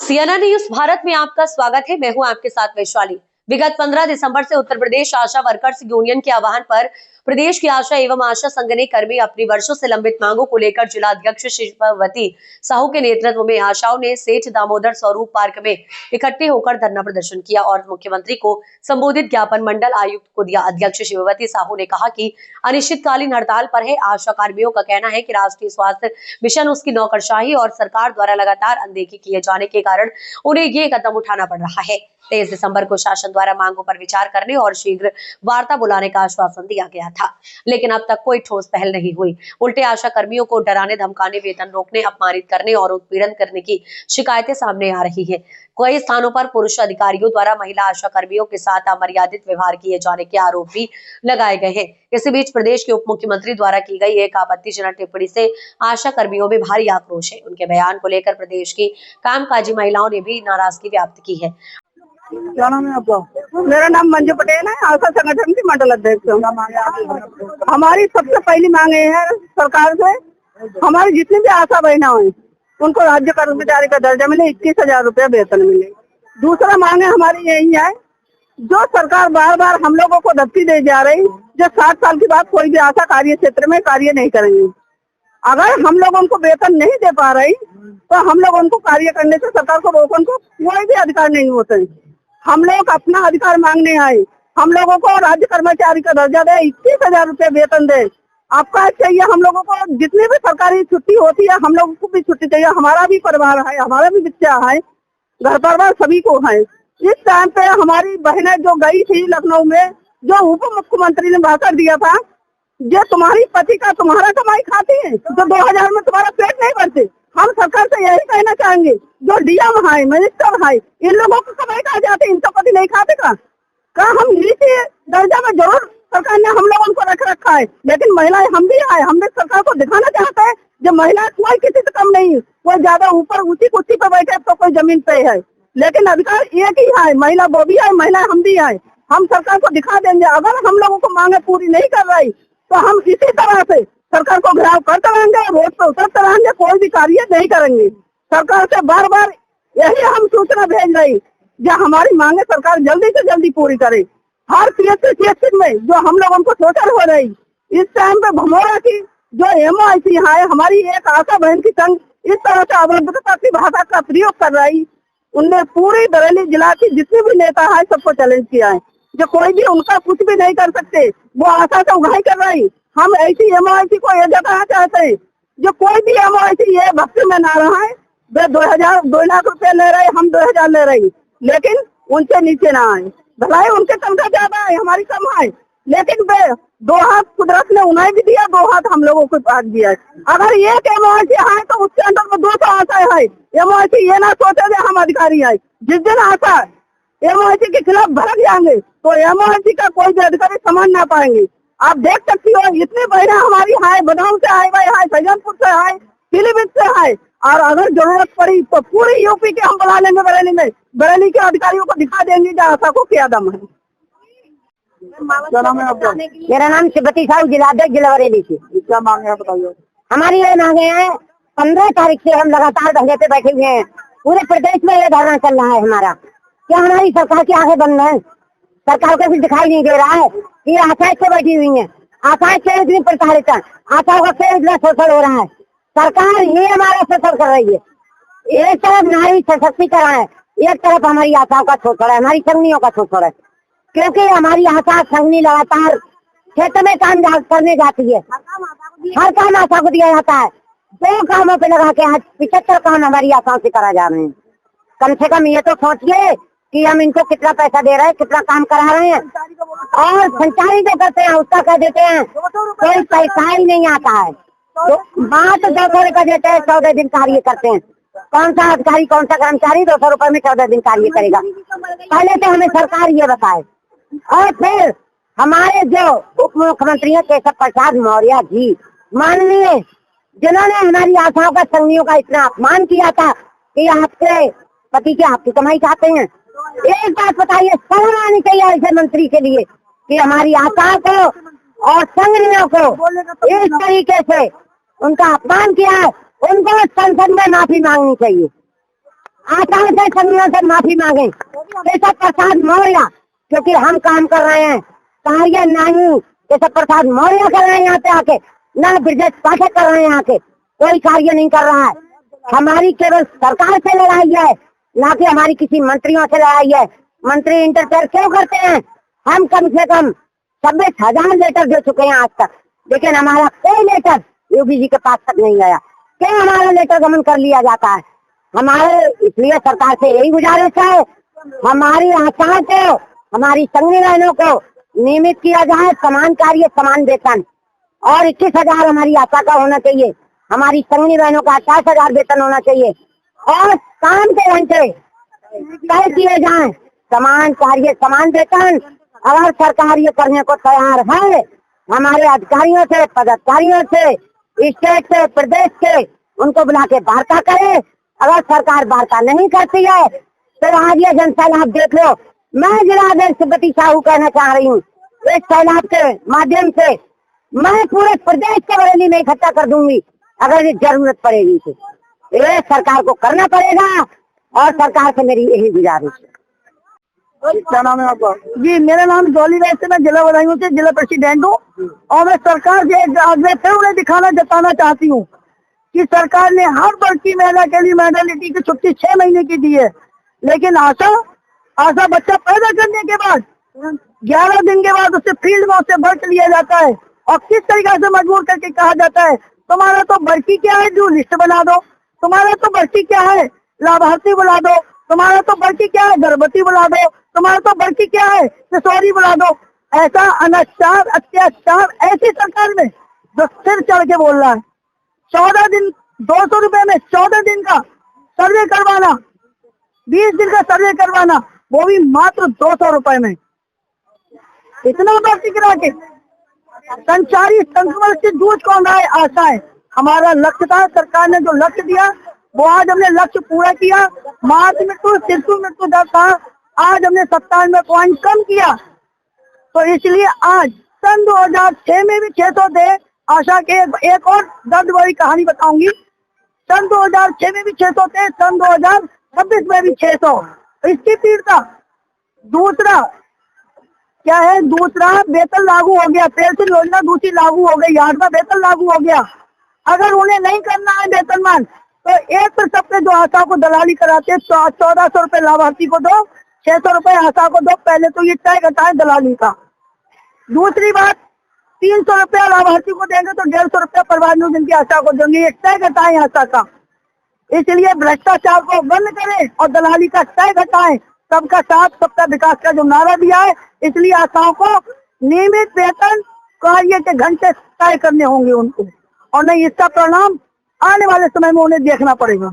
CNN news Bharat में आपका स्वागत है। मैं हूं आपके साथ वैशाली। विगत 15 दिसंबर से उत्तर प्रदेश आशा वर्कर्स यूनियन के आह्वान पर प्रदेश की आशा एवं आशा संघ कर्मी अपनी वर्षों से लंबित मांगों को लेकर जिला अध्यक्ष शिल्पावती साहू के नेतृत्व में आशाओं ने सेठ दामोदर स्वरूप पार्क में इकट्ठे होकर धरना प्रदर्शन किया और मुख्यमंत्री को संबोधित ज्ञापन मंडल आयुक्त को दिया। अध्यक्ष शिल्पावती साहू ने कहा कि अनिश्चितकालीन हड़ताल पर है। आशा कर्मियों का कहना है कि राष्ट्रीय स्वास्थ्य मिशन उसकी नौकरशाही और सरकार द्वारा लगातार अनदेखी किए जाने के कारण उन्हें ये कदम उठाना पड़ रहा है। 23 दिसंबर को शासन द्वारा मांगों पर विचार करने और शीघ्र वार्ता बुलाने का आश्वासन दिया गया था, लेकिन अब तक कोई ठोस पहल नहीं हुई। उल्टे आशा कर्मियों को डराने, धमकाने, वेतन रोकने, अपमानित करने और उत्पीड़न करने की शिकायतें सामने आ रही है। कई स्थानों पर पुरुष अधिकारियों द्वारा महिला आशा कर्मियों के साथ अमर्यादित व्यवहार किए जाने के आरोप भी लगाए गए हैं। इसी बीच प्रदेश के उप मुख्यमंत्री द्वारा की गई एक आपत्तिजनक टिप्पणी से आशा कर्मियों में भारी आक्रोश है। उनके बयान को लेकर प्रदेश की कामकाजी महिलाओं ने भी नाराजगी व्यक्त की है। क्या नाम है आपका? मेरा नाम मंजू पटेल है, आशा संगठन की मंडल अध्यक्ष हूँ। हमारी सबसे पहली मांग ये है सरकार से, हमारी जितनी भी आशा बहना हुई उनको राज्य कर्मचारी का दर्जा मिले, 21,000 रुपया वेतन मिले। दूसरा मांग है हमारी यही है, जो सरकार बार बार हम लोगों को धमकी दे जा रही, जो 60 साल के बाद कोई भी आशा कार्य क्षेत्र में कार्य नहीं करेंगे। अगर हम लोग उनको वेतन नहीं दे पा रही तो हम लोग उनको कार्य करने से सरकार को रोकने को कोई भी अधिकार नहीं होता है। हम लोग अपना अधिकार मांगने आए, हम लोगों को राज्य कर्मचारी का दर्जा दे, 21,000 रुपये वेतन दे। आपका चाहिए, हम लोगों को जितनी भी सरकारी छुट्टी होती है हम लोगों को भी छुट्टी चाहिए। हमारा भी परिवार है, हमारा भी बच्चा है, घर परिवार सभी को है। इस टाइम पे हमारी बहनें जो गई थी लखनऊ में, जो उप मुख्यमंत्री ने भाषण दिया था, जो तुम्हारी पति का तुम्हारा कमाई खाती है तो 2000 में तुम्हारा पेट नहीं भरते। हम सरकार से यही कहना चाहेंगे, जो डीएम है, मिनिस्टर है, इन लोगों को कमाई खा जाते, इनका पति नहीं खाते का हम नीचे दर्जा में जरूर सरकार ने हम लोगों को रख रखा है, लेकिन महिलाएं हम भी आए, हम भी सरकार को दिखाना चाहते हैं जो महिला कोई किसी से कम नहीं, कोई ज्यादा ऊपर ऊंची कुर्सी पे बैठे तो कोई जमीन पे है, लेकिन अधिकार एक ही है, महिला वो भी है, महिला हम भी आए। हम सरकार को दिखा देंगे। अगर हम लोगों को मांगे पूरी नहीं कर रही तो हम इसी तरह से सरकार को घेराव करते रहेंगे, रोड पर उतरते रहेंगे, कोई भी कार्य नहीं करेंगे। सरकार से बार बार यही हम सूचना भेज रही, जो हमारी मांगे सरकार जल्दी से जल्दी पूरी करे। हर CSC में जो हम लोगों को शोषण हो रही, इस टाइम पे भमोरा की जो MOIC है, हमारी एक आशा बहन की संघ इस तरह से अवैधता की भाषा का प्रयोग कर रही, उनने पूरी बरेली जिला की जितने भी नेता है सबको चैलेंज किया है, जो कोई भी उनका कुछ भी नहीं कर सकते। वो आशा से उगाही कर रही। हम ऐसी MOIC को ये जताना चाहते हैं, जो कोई भी MOIC ये भक्ति में ना रहा है, वे 2 लाख रुपए ले रहे, हम 2000 ले रही, लेकिन उनसे नीचे ना आए। भलाई उनके तनख्वाह ज्यादा है, हमारी कम है, लेकिन वे 2 हाथ कुदरत ने उन्हें भी दिया, 2 हाथ हम लोगों को पास दिया है। अगर एक MOIC है तो उसके अंदर में 200 आशाएं है। MOIC ये ना सोचे हम अधिकारी है, जिस दिन आशा MOIC के खिलाफ भड़क जाएंगे तो MOIC का कोई भी अधिकारी सम्मान ना पाएंगे। आप देख सकती हो, इतनी बहनें हमारी है, बदाऊं से आए भाई है, सैजनपुर से है, पीलीभीत से है, और अगर जरूरत पड़ी तो पूरी यूपी के हम बुला लेंगे बरेली में, बरेली के अधिकारियों को दिखा देंगे कि आशा को क्या दम है। क्या नाम है आपका? मेरा नाम शिल्पावती साहू, जिला अध्यक्ष, जिला बरेली से। क्या मांगे है बताइए? हमारी ये मांगे हैं, 15 तारीख से हम लगातार धरने पे बैठे हुए हैं। पूरे प्रदेश में ये धरना चल रहा है हमारा। क्या हमारी सरकार की आंखें बंद है? सरकार को कुछ दिखाई नहीं दे रहा है कि आशाएं से बैठी हुई है, आशाएं से इतनी प्रताड़ित है, आशाओं का से इतना शोषण हो रहा है। सरकार ये हमारा शोषण कर रही है। एक तरफ नारी सशक्तिकरण है, एक तरफ हमारी आशाओं का शोषण है, हमारी संगनियों का शोषण है। क्योंकि हमारी आशा संगनी लगातार क्षेत्र में काम करने जाती है, हर काम आशा को दिया जाता है। 2 कामों पे लगा के आज 75 काम हमारी आशाओं से करा जा रहे हैं। कम से कम ये तो सोचिए कि हम इनको कितना पैसा दे रहे हैं, कितना काम करा रहे हैं, और संचारी जो करते हैं उसका कह देते हैं कोई पैसा ही नहीं आता है। तो बात 200 रुपए देते हैं, 14 दिन कार्य करते हैं। कौन सा अधिकारी, कौन सा कर्मचारी 200 रुपए में 14 दिन कार्य करेगा? पहले तो हमें सरकार ये बताए। और फिर हमारे जो उप मुख्यमंत्री है केशव प्रसाद मौर्य जी, माननीय, जिन्होंने हमारी आशाओं का, संघियों का इतना अपमान किया था कि आपके पति के आपकी कमाई खाते हैं। एक बात बताइए, शर्म आनी चाहिए ऐसे मंत्री के लिए कि हमारी आशाओं को और संघियों को इस तरीके से उनका अपमान किया है। उनको संसद में माफी मांगनी चाहिए। आशा से सभी से माफी मांगे। केशव प्रसाद मौर्य, क्योंकि हम काम कर रहे हैं, कार्य नहीं केशव प्रसाद मौर्य कर रहे हैं यहाँ पे आके, ना ब्रजेश पाठक कर रहे हैं यहाँ के, कोई कार्य नहीं कर रहा है। हमारी केवल सरकार से लड़ाई है, ना कि हमारी किसी मंत्रियों से लड़ाई है। मंत्री इंटरफेयर क्यों करते हैं? हम कम से कम 26,000 लेटर दे चुके हैं आज तक, लेकिन हमारा कोई लेटर योगी जी के पास तक नहीं गया। क्यों हमारा लेटर गमन कर लिया जाता है? हमारे इसलिए सरकार से यही गुजारिश है, हमारी आशाओं को, हमारी संगी बहनों को नियमित किया जाए, समान कार्य समान वेतन, और 21,000 हमारी आशा का होना चाहिए, हमारी संगी बहनों का 28,000 वेतन होना चाहिए, और काम के घंटे तय किए जाएं, समान कार्य समान वेतन। अगर सरकार ये करने को तैयार है, हमारे अधिकारियों से, पदाधिकारियों से, स्टेट से, प्रदेश से, उनको बुला के वार्ता करे। अगर सरकार वार्ता नहीं करती है तो आज ये जनसैलाब देख लो। मैं जिलाध्यक्ष सुब्बती साहू कहना चाह रही हूँ, इस सैलाब के माध्यम से मैं पूरे प्रदेश के बरेली में इकट्ठा कर दूंगी अगर ये जरूरत पड़ेगी तो। ये सरकार को करना पड़ेगा, और सरकार से मेरी यही गुजारिश है। क्या नाम है आपका? जी, मेरा नाम डॉली वैसे, मैं जिला बदायूं से जिला प्रेसिडेंट हूँ, और मैं सरकार से आगे फिर उन्हें जताना चाहती हूँ कि सरकार ने हर बड़की महिला के लिए मैटरनिटी की छुट्टी 6 महीने की दी है, लेकिन आशा बच्चा पैदा करने के बाद 11 दिन के बाद उससे फील्ड में उससे बर्थ लिया जाता है, और किस तरीके से मजबूर करके कहा जाता है तुम्हारा तो बर्की क्या है, जो लिस्ट बना दो, तुम्हारा तो बर्की क्या है, लाभार्थी बुला दो, तुम्हारा तो बर्की क्या है, गर्भवती बुला दो, तुम्हारा तो बर्की क्या है, किशोरी बुला दो। ऐसा अनाचार, अत्याचार ऐसी सरकार में जो सिर चढ़ के बोल रहा है। 14 दिन 200 रुपए में 14 दिन का सर्वे करवाना, 20 दिन का सर्वे करवाना, वो भी मात्र 200 रुपए में, इतना भर्ती करा के संचारी संक्रमण से जूझ कौन रहा है? आशा है। हमारा लक्ष्य था, सरकार ने जो लक्ष्य दिया वो आज हमने लक्ष्य पूरा किया। मार्च मृत्यु, शिशु मृत्यु दर था, आज हमने 97 पॉइंट कम किया। तो इसलिए आज सन 2006 में भी 600 थे। आशा के एक और दर्द भरी कहानी बताऊंगी। सन 2006 में भी 600 थे, सन 2026 में भी 600। इसकी पीड़िता दूसरा क्या है? दूसरा वेतन लागू हो गया, पेंशन योजना दूसरी लागू हो गई, 8वां वेतन लागू हो गया। अगर उन्हें नहीं करना है वेतनमान तो 1% पे जो आशा को दलाली कराते, तो 1400 रुपए लाभार्थी को दो, 600 रुपए आशा को दो। पहले तो ये तय घटाए दलाली का। दूसरी बात, 300 रुपया लाभार्थी को देंगे तो 150 रुपया परिवार नियोजन की आशा को देंगे, ये तय घटाए आशा का। इसलिए भ्रष्टाचार को बंद करें और दलाली का तय घटाएं। सबका साथ सबका विकास का जो नारा दिया है, इसलिए आशाओं को नियमित वेतन कार्य के घंटे तय करने होंगे उनको, और नहीं इसका परिणाम आने वाले समय में उन्हें देखना पड़ेगा।